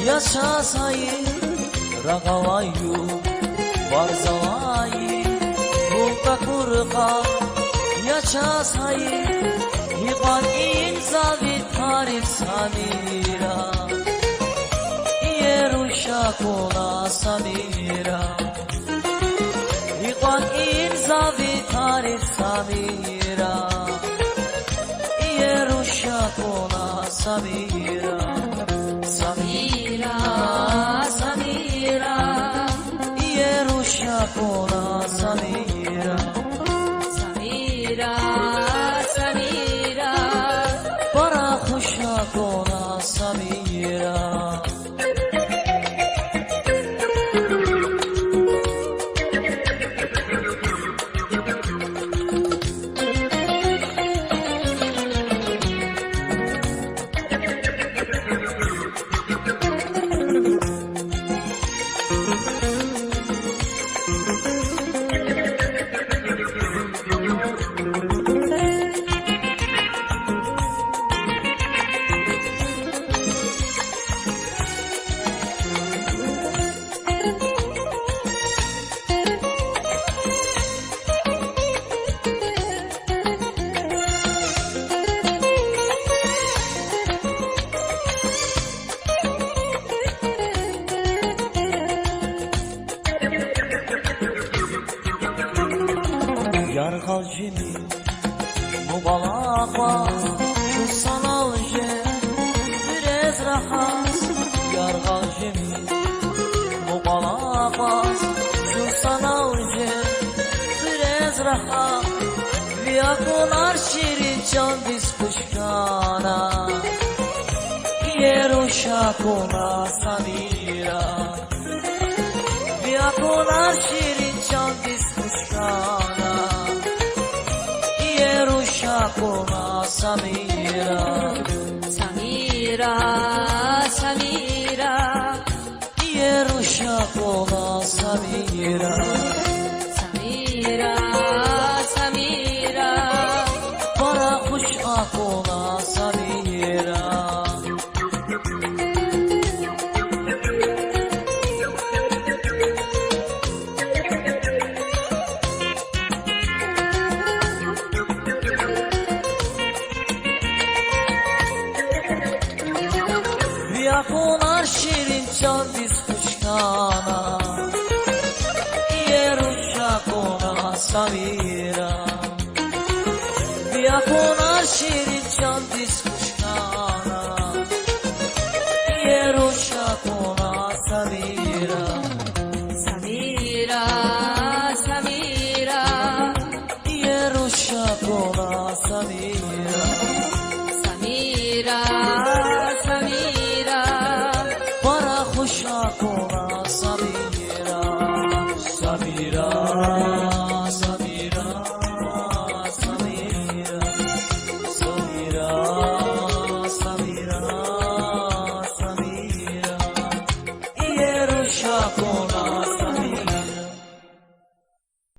Yaşasayı ragavayu varzavayı Bulta kurka yaşasayı Hivan inzavit tarif samira Yeruşa kola samira Hivan inzavit tarif samira Yeruşa kola samira Samira, Samira, Yeruşa kola Samira, Samira, Samira, para hoşa kola Samira. Yargacını mubalaka şu sanalje biraz rahat Yargacını mubalaka şu sanalje biraz rahat Viyakular şirin can biz kuşkana Yeruşa kola Samira Viyakular şirin can biz kuşkana Yeruşa kola Samira Samira, Samira, Yeruşa kola Samira Samira, Samira, para hoş kola Samira بیا کنار شیرین چندیز خوشکانا یه روشا کنا سمیرا بیا کنار شیرین چندیز خوشکانا یه روشا کنا سمیرا سمیرا سمیرا یه روشا کنا سمیرا سمیرا سمیرا برا خوشا کنا سمیرا سمیرا سمیرا سمیرا سمیرا سمیرا سمیرا یه روشا کنا